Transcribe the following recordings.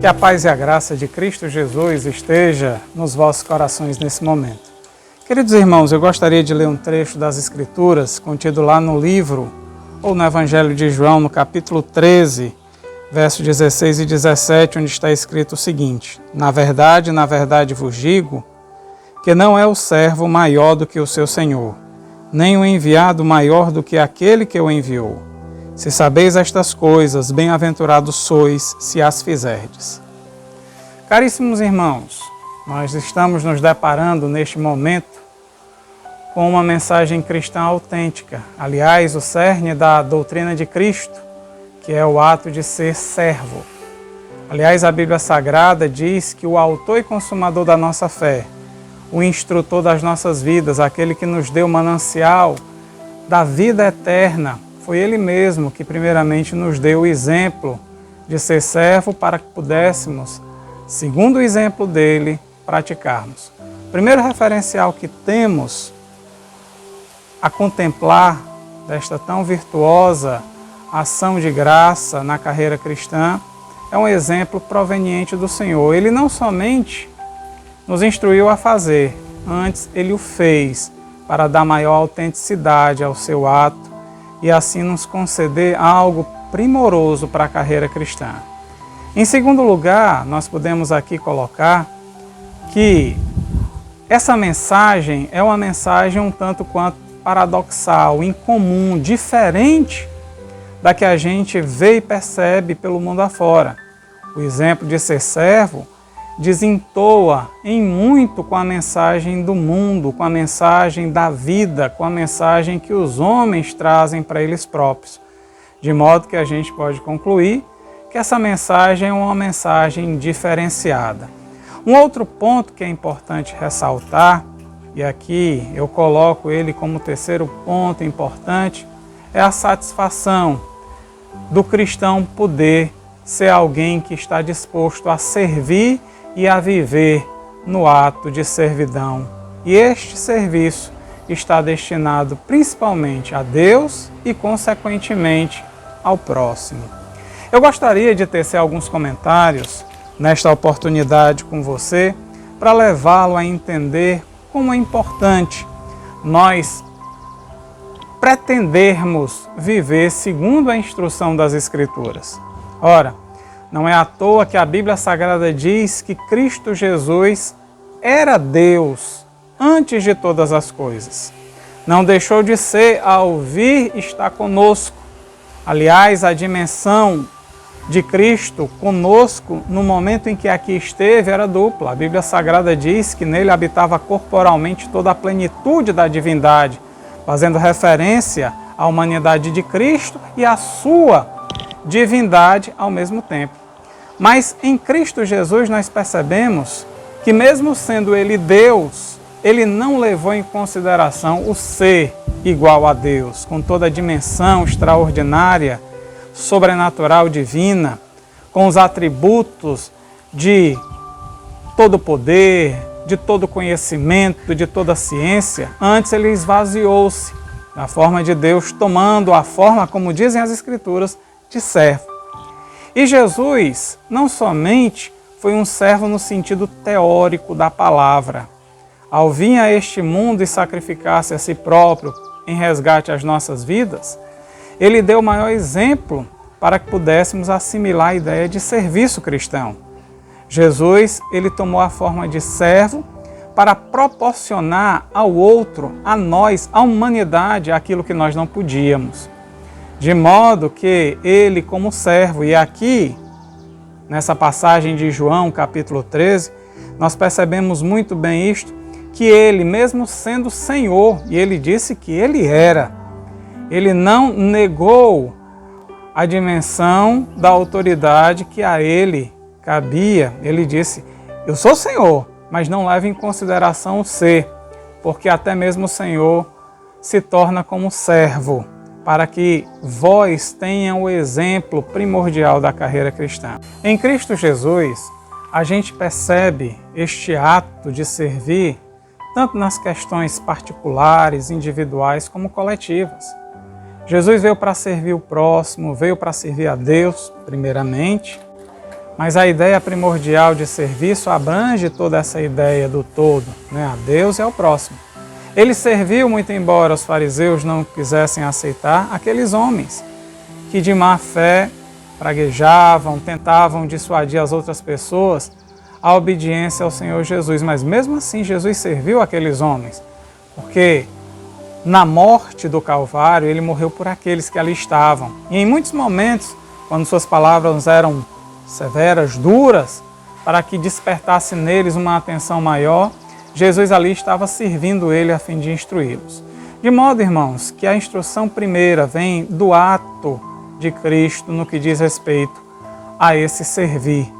Que a paz e a graça de Cristo Jesus esteja nos vossos corações nesse momento. Queridos irmãos, eu gostaria de ler um trecho das Escrituras contido lá no livro ou no Evangelho de João, no capítulo 13, versos 16 e 17, onde está escrito o seguinte: na verdade vos digo que não é o servo maior do que o seu senhor, nem o enviado maior do que aquele que o enviou. Se sabeis estas coisas, bem-aventurados sois se as fizerdes. Caríssimos irmãos, nós estamos nos deparando neste momento com uma mensagem cristã autêntica. Aliás, o cerne da doutrina de Cristo, que é o ato de ser servo. Aliás, a Bíblia Sagrada diz que o autor e consumador da nossa fé, o instrutor das nossas vidas, aquele que nos deu o manancial da vida eterna, foi Ele mesmo que primeiramente nos deu o exemplo de ser servo para que pudéssemos, segundo o exemplo dele, praticarmos. O primeiro referencial que temos a contemplar desta tão virtuosa ação de graça na carreira cristã é um exemplo proveniente do Senhor. Ele não somente nos instruiu a fazer, antes Ele o fez para dar maior autenticidade ao seu ato e assim nos conceder algo primoroso para a carreira cristã. Em segundo lugar, nós podemos aqui colocar que essa mensagem é uma mensagem um tanto quanto paradoxal, incomum, diferente da que a gente vê e percebe pelo mundo afora. O exemplo de ser servo desentoa em muito com a mensagem do mundo, com a mensagem da vida, com a mensagem que os homens trazem para eles próprios. De modo que a gente pode concluir que essa mensagem é uma mensagem diferenciada. Um outro ponto que é importante ressaltar, e aqui eu coloco ele como terceiro ponto importante, é a satisfação do cristão poder ser alguém que está disposto a servir e a viver no ato de servidão. E este serviço está destinado principalmente a Deus e, consequentemente, ao próximo. Eu gostaria de tecer alguns comentários nesta oportunidade com você para levá-lo a entender como é importante nós pretendermos viver segundo a instrução das Escrituras. Ora, não é à toa que a Bíblia Sagrada diz que Cristo Jesus era Deus antes de todas as coisas. Não deixou de ser ao vir estar conosco. Aliás, a dimensão de Cristo conosco no momento em que aqui esteve era dupla. A Bíblia Sagrada diz que nele habitava corporalmente toda a plenitude da divindade, fazendo referência à humanidade de Cristo e à sua divindade ao mesmo tempo. Mas em Cristo Jesus nós percebemos que mesmo sendo Ele Deus, Ele não levou em consideração o ser igual a Deus, com toda a dimensão extraordinária, sobrenatural, divina, com os atributos de todo poder, de todo conhecimento, de toda ciência. Antes Ele esvaziou-se na forma de Deus, tomando a forma, como dizem as Escrituras, de servo. E Jesus não somente foi um servo no sentido teórico da palavra. Ao vir a este mundo e sacrificar-se a si próprio em resgate às nossas vidas, Ele deu o maior exemplo para que pudéssemos assimilar a ideia de serviço cristão. Jesus, Ele tomou a forma de servo para proporcionar ao outro, a nós, à humanidade, aquilo que nós não podíamos. De modo que Ele, como servo, e aqui, nessa passagem de João, capítulo 13, nós percebemos muito bem isto, que Ele, mesmo sendo Senhor, e Ele disse que Ele era, Ele não negou a dimensão da autoridade que a Ele cabia. Ele disse, eu sou Senhor, mas não leve em consideração o ser, porque até mesmo o Senhor se torna como servo, para que vós tenham o exemplo primordial da carreira cristã. Em Cristo Jesus, a gente percebe este ato de servir tanto nas questões particulares, individuais, como coletivas. Jesus veio para servir o próximo, veio para servir a Deus, primeiramente, Mas a ideia primordial de serviço abrange toda essa ideia do todo, né? A Deus e ao próximo. Ele serviu, muito embora os fariseus não quisessem aceitar, aqueles homens que de má fé praguejavam, tentavam dissuadir as outras pessoas à obediência ao Senhor Jesus. Mas mesmo assim Jesus serviu aqueles homens, porque na morte do Calvário ele morreu por aqueles que ali estavam. E em muitos momentos, quando suas palavras eram severas, duras, para que despertasse neles uma atenção maior, Jesus ali estava servindo ele a fim de instruí-los. De modo, irmãos, que a instrução primeira vem do ato de Cristo no que diz respeito a esse servir,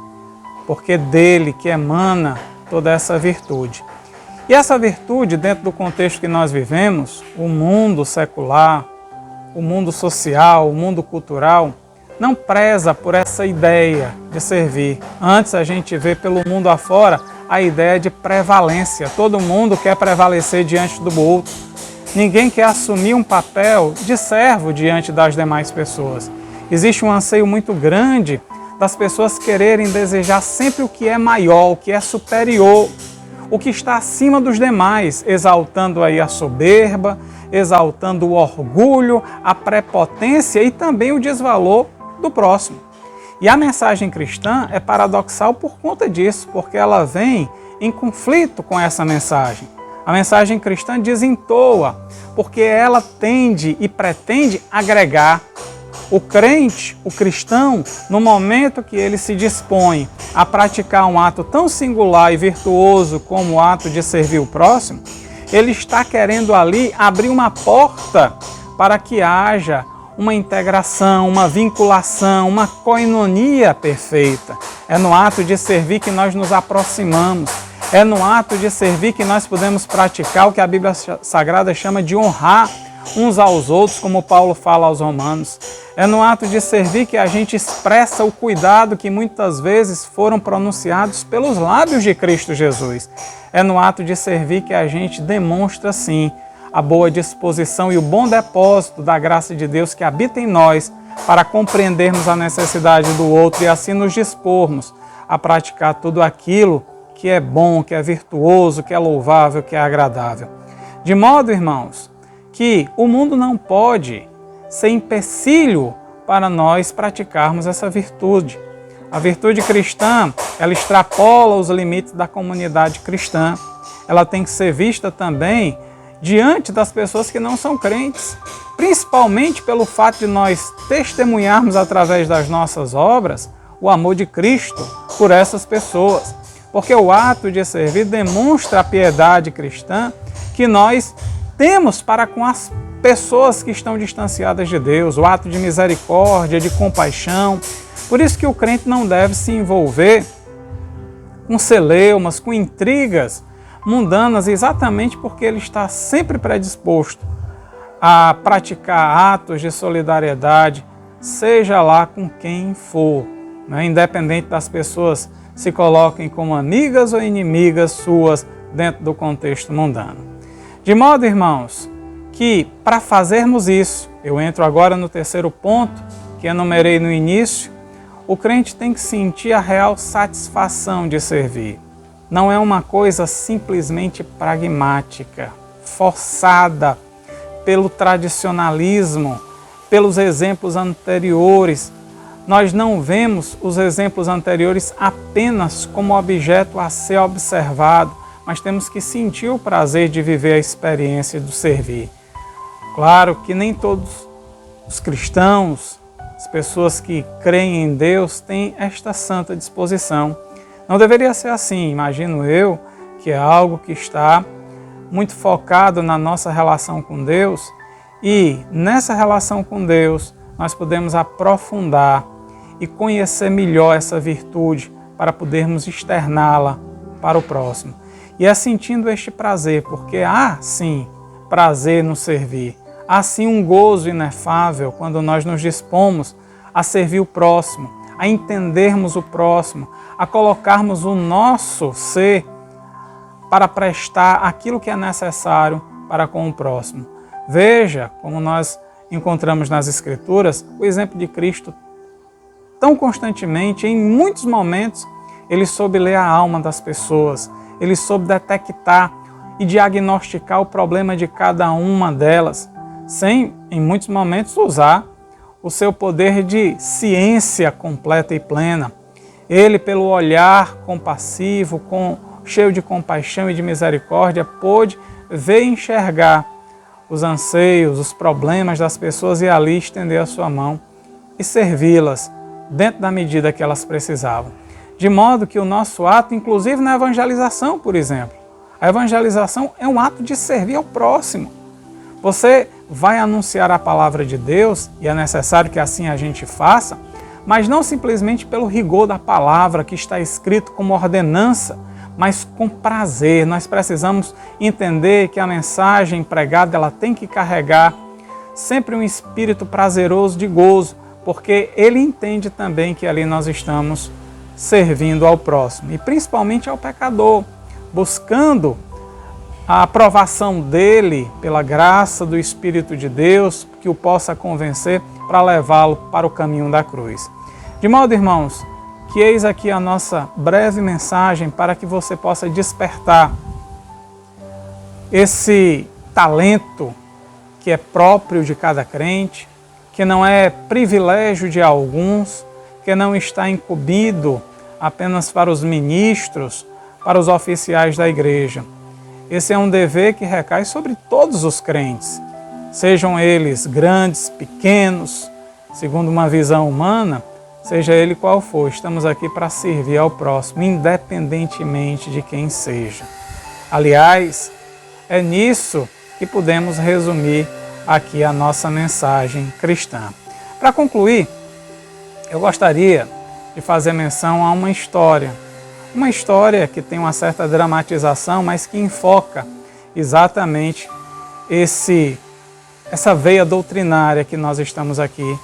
porque dele que emana toda essa virtude. E essa virtude, dentro do contexto que nós vivemos, o mundo secular, o mundo social, o mundo cultural, não preza por essa ideia de servir. Antes a gente vê pelo mundo afora a ideia de prevalência. Todo mundo quer prevalecer diante do outro. Ninguém quer assumir um papel de servo diante das demais pessoas. Existe um anseio muito grande das pessoas quererem desejar sempre o que é maior, o que é superior, o que está acima dos demais, exaltando aí a soberba, exaltando o orgulho, a prepotência e também o desvalor do próximo. E a mensagem cristã é paradoxal por conta disso, porque ela vem em conflito com essa mensagem. A mensagem cristã desentoa, porque ela tende e pretende agregar. O crente, o cristão, no momento que ele se dispõe a praticar um ato tão singular e virtuoso como o ato de servir o próximo, ele está querendo ali abrir uma porta para que haja uma integração, uma vinculação, uma koinonia perfeita. É no ato de servir que nós nos aproximamos. É no ato de servir que nós podemos praticar o que a Bíblia Sagrada chama de honrar uns aos outros, como Paulo fala aos Romanos. É no ato de servir que a gente expressa o cuidado que muitas vezes foram pronunciados pelos lábios de Cristo Jesus. É no ato de servir que a gente demonstra, sim, a boa disposição e o bom depósito da graça de Deus que habita em nós para compreendermos a necessidade do outro e assim nos dispormos a praticar tudo aquilo que é bom, que é virtuoso, que é louvável, que é agradável. De modo, irmãos, que o mundo não pode ser empecilho para nós praticarmos essa virtude. A virtude cristã, ela extrapola os limites da comunidade cristã. Ela tem que ser vista também diante das pessoas que não são crentes, principalmente pelo fato de nós testemunharmos através das nossas obras o amor de Cristo por essas pessoas. Porque o ato de servir demonstra a piedade cristã que nós temos para com as pessoas que estão distanciadas de Deus, o ato de misericórdia, de compaixão. Por isso que o crente não deve se envolver com celeumas, com intrigas mundanas, exatamente porque ele está sempre predisposto a praticar atos de solidariedade, seja lá com quem for, né? Independente das pessoas se coloquem como amigas ou inimigas suas dentro do contexto mundano. De modo, irmãos, que para fazermos isso, eu entro agora no terceiro ponto que enumerei no início, o crente tem que sentir a real satisfação de servir. Não é uma coisa simplesmente pragmática, forçada pelo tradicionalismo, pelos exemplos anteriores. Nós não vemos os exemplos anteriores apenas como objeto a ser observado, mas temos que sentir o prazer de viver a experiência do servir. Claro que nem todos os cristãos, as pessoas que creem em Deus, têm esta santa disposição. Não deveria ser assim, imagino eu, que é algo que está muito focado na nossa relação com Deus e nessa relação com Deus nós podemos aprofundar e conhecer melhor essa virtude para podermos externá-la para o próximo. E é sentindo este prazer, porque há sim prazer no servir, há sim um gozo inefável quando nós nos dispomos a servir o próximo, a entendermos o próximo, a colocarmos o nosso ser para prestar aquilo que é necessário para com o próximo. Veja como nós encontramos nas Escrituras o exemplo de Cristo tão constantemente, em muitos momentos, ele soube ler a alma das pessoas, ele soube detectar e diagnosticar o problema de cada uma delas, sem, em muitos momentos, usar o seu poder de ciência completa e plena. Ele, pelo olhar compassivo, cheio de compaixão e de misericórdia, pôde ver e enxergar os anseios, os problemas das pessoas e ali estender a sua mão e servi-las dentro da medida que elas precisavam. De modo que o nosso ato, inclusive na evangelização, por exemplo, a evangelização é um ato de servir ao próximo. Você vai anunciar a palavra de Deus, e é necessário que assim a gente faça, mas não simplesmente pelo rigor da palavra que está escrito como ordenança, mas com prazer. Nós precisamos entender que a mensagem pregada ela tem que carregar sempre um espírito prazeroso de gozo, porque ele entende também que ali nós estamos servindo ao próximo, e principalmente ao pecador, buscando a aprovação dele pela graça do Espírito de Deus, que o possa convencer para levá-lo para o caminho da cruz. De modo, irmãos, que eis aqui a nossa breve mensagem para que você possa despertar esse talento que é próprio de cada crente, que não é privilégio de alguns, que não está incumbido apenas para os ministros, para os oficiais da igreja. Esse é um dever que recai sobre todos os crentes, sejam eles grandes, pequenos, segundo uma visão humana, seja ele qual for. Estamos aqui para servir ao próximo, independentemente de quem seja. Aliás, é nisso que podemos resumir aqui a nossa mensagem cristã. Para concluir, eu gostaria de fazer menção a uma história que tem uma certa dramatização, mas que enfoca exatamente essa veia doutrinária que nós estamos aqui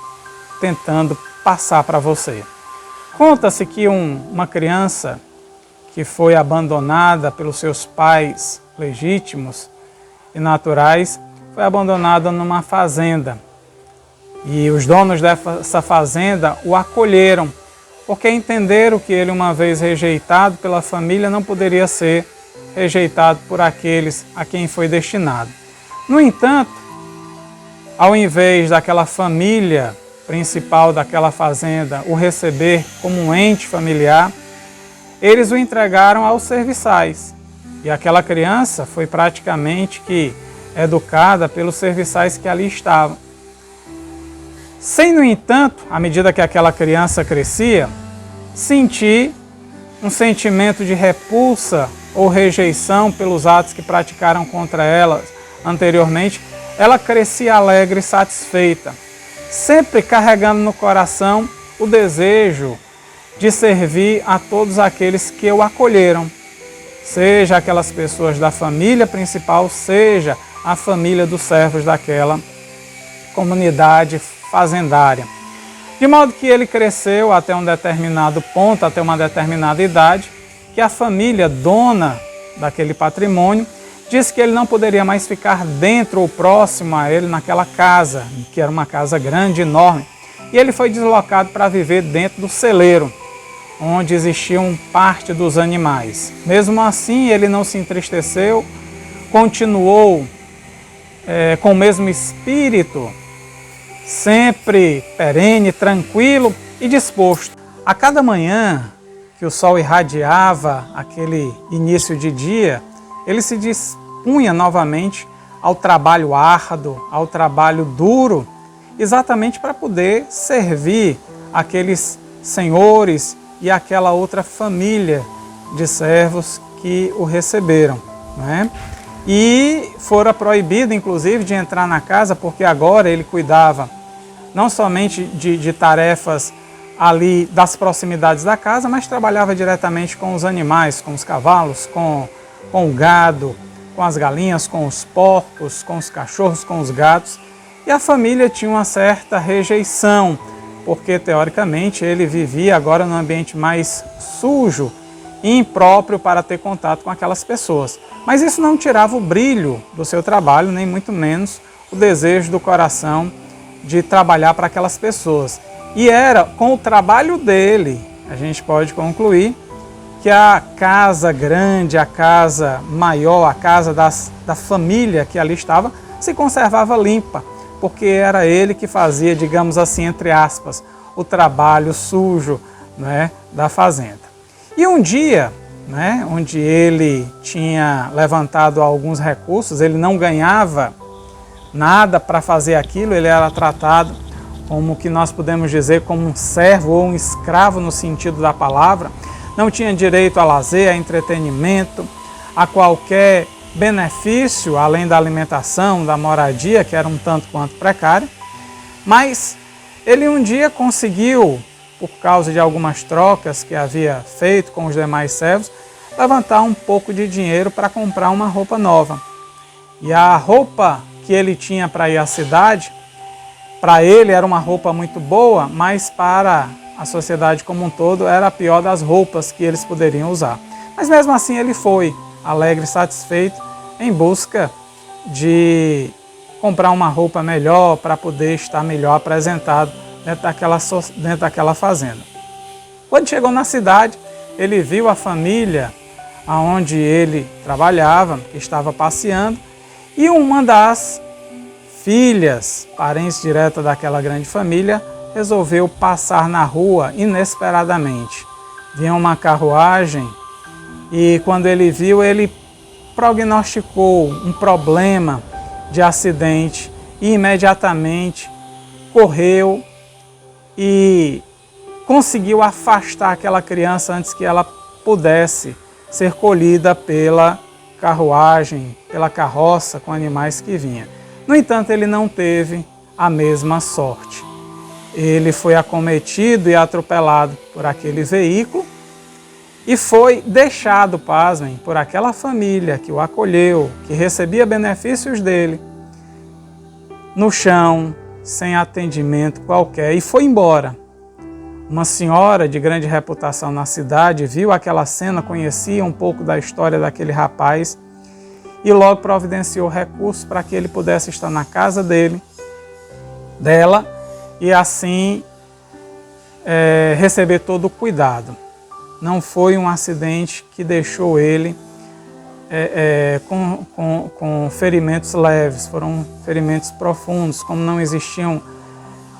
tentando passar para você. Conta-se que uma criança que foi abandonada pelos seus pais legítimos e naturais foi abandonada numa fazenda. E os donos dessa fazenda o acolheram, porque entenderam que ele, uma vez rejeitado pela família, não poderia ser rejeitado por aqueles a quem foi destinado. No entanto, ao invés daquela família principal daquela fazenda o receber como um ente familiar, eles o entregaram aos serviçais. E aquela criança foi praticamente que educada pelos serviçais que ali estavam. Sem, no entanto, à medida que aquela criança crescia, sentir um sentimento de repulsa ou rejeição pelos atos que praticaram contra ela anteriormente, ela crescia alegre e satisfeita, sempre carregando no coração o desejo de servir a todos aqueles que o acolheram, seja aquelas pessoas da família principal, seja a família dos servos daquela comunidade fazendária. De modo que ele cresceu até um determinado ponto, até uma determinada idade, que a família dona daquele patrimônio disse que ele não poderia mais ficar dentro ou próximo a ele naquela casa, que era uma casa grande, enorme. E ele foi deslocado para viver dentro do celeiro, onde existiam parte dos animais. Mesmo assim, ele não se entristeceu, continuou com o mesmo espírito, sempre perene, tranquilo e disposto. A cada manhã que o sol irradiava aquele início de dia, ele se dispunha novamente ao trabalho árduo, ao trabalho duro, exatamente para poder servir aqueles senhores e aquela outra família de servos que o receberam, né? E fora proibido, inclusive, de entrar na casa, porque agora ele cuidava não somente de tarefas ali das proximidades da casa, mas trabalhava diretamente com os animais, com os cavalos, com o gado, com as galinhas, com os porcos, com os cachorros, com os gatos. E a família tinha uma certa rejeição, porque teoricamente ele vivia agora num ambiente mais sujo e impróprio para ter contato com aquelas pessoas. Mas isso não tirava o brilho do seu trabalho, nem muito menos o desejo do coração de trabalhar para aquelas pessoas. E era com o trabalho dele, a gente pode concluir, que a casa grande, a casa maior, a casa da família que ali estava, se conservava limpa, porque era ele que fazia, digamos assim, entre aspas, o trabalho sujo, né, da fazenda. E um dia, né, onde ele tinha levantado alguns recursos, ele não ganhava nada para fazer aquilo, ele era tratado como o que nós podemos dizer como um servo ou um escravo no sentido da palavra, não tinha direito a lazer, a entretenimento, a qualquer benefício, além da alimentação, da moradia, que era um tanto quanto precária, mas ele um dia conseguiu, por causa de algumas trocas que havia feito com os demais servos, levantar um pouco de dinheiro para comprar uma roupa nova. E a roupa que ele tinha para ir à cidade, para ele era uma roupa muito boa, mas para a sociedade como um todo era a pior das roupas que eles poderiam usar. Mas mesmo assim ele foi alegre e satisfeito em busca de comprar uma roupa melhor para poder estar melhor apresentado dentro daquela fazenda. Quando chegou na cidade, ele viu a família onde ele trabalhava, que estava passeando, e uma das filhas, parentes diretas daquela grande família, resolveu passar na rua inesperadamente. Vinha uma carruagem e quando ele viu, ele prognosticou um problema de acidente e imediatamente correu e conseguiu afastar aquela criança antes que ela pudesse ser colhida pela carruagem, pela carroça com animais que vinha. No entanto, ele não teve a mesma sorte. Ele foi acometido e atropelado por aquele veículo e foi deixado, pasmem, por aquela família que o acolheu, que recebia benefícios dele, no chão, sem atendimento qualquer, e foi embora. Uma senhora de grande reputação na cidade viu aquela cena, conhecia um pouco da história daquele rapaz e logo providenciou recursos para que ele pudesse estar na casa dela e assim receber todo o cuidado. Não foi um acidente que deixou ele com ferimentos leves, foram ferimentos profundos, como não existiam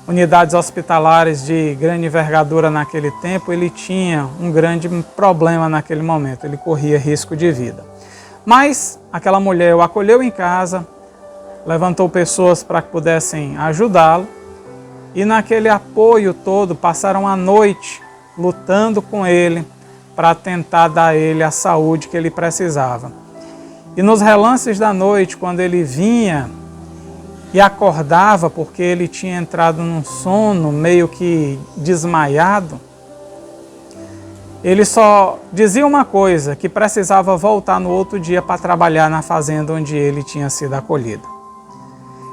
unidades hospitalares de grande envergadura naquele tempo, ele tinha um grande problema naquele momento, ele corria risco de vida. Mas aquela mulher o acolheu em casa, levantou pessoas para que pudessem ajudá-lo e naquele apoio todo passaram a noite lutando com ele para tentar dar a ele a saúde que ele precisava. E nos relances da noite, quando ele vinha e acordava porque ele tinha entrado num sono meio que desmaiado, ele só dizia uma coisa, que precisava voltar no outro dia para trabalhar na fazenda onde ele tinha sido acolhido.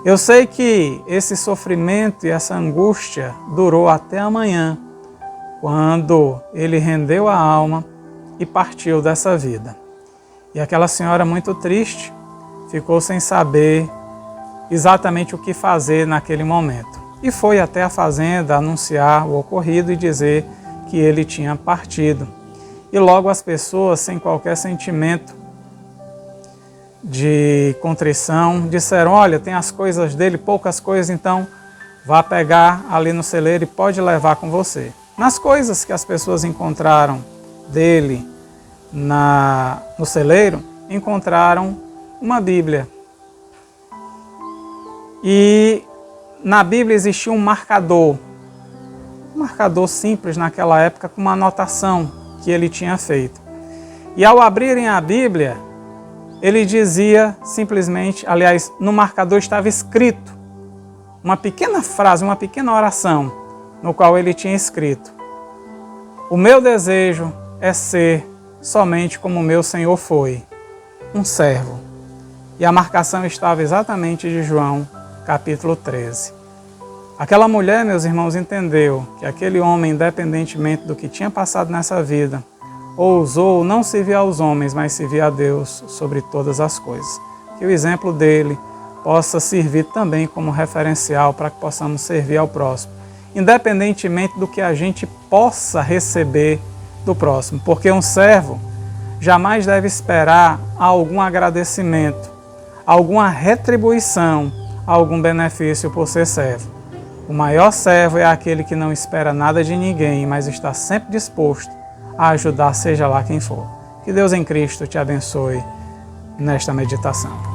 Eu sei que esse sofrimento e essa angústia durou até amanhã, quando ele rendeu a alma e partiu dessa vida. E aquela senhora, muito triste, ficou sem saber exatamente o que fazer naquele momento. E foi até a fazenda anunciar o ocorrido e dizer que ele tinha partido. E logo as pessoas, sem qualquer sentimento de contrição, disseram: olha, tem as coisas dele, poucas coisas, então vá pegar ali no celeiro e pode levar com você. Nas coisas que as pessoas encontraram dele no celeiro, encontraram uma Bíblia. E na Bíblia existia um marcador simples naquela época, com uma anotação que ele tinha feito. E ao abrirem a Bíblia, ele dizia simplesmente, aliás, no marcador estava escrito uma pequena frase, uma pequena oração, no qual ele tinha escrito: o meu desejo é ser somente como o meu Senhor foi, um servo. E a marcação estava exatamente de João, capítulo 13. Aquela mulher, meus irmãos, entendeu que aquele homem, independentemente do que tinha passado nessa vida, ousou não servir aos homens, mas servir a Deus sobre todas as coisas. Que o exemplo dele possa servir também como referencial para que possamos servir ao próximo independentemente do que a gente possa receber do próximo, porque um servo jamais deve esperar algum agradecimento, alguma retribuição, algum benefício por ser servo. O maior servo é aquele que não espera nada de ninguém, mas está sempre disposto a ajudar, seja lá quem for. Que Deus em Cristo te abençoe nesta meditação.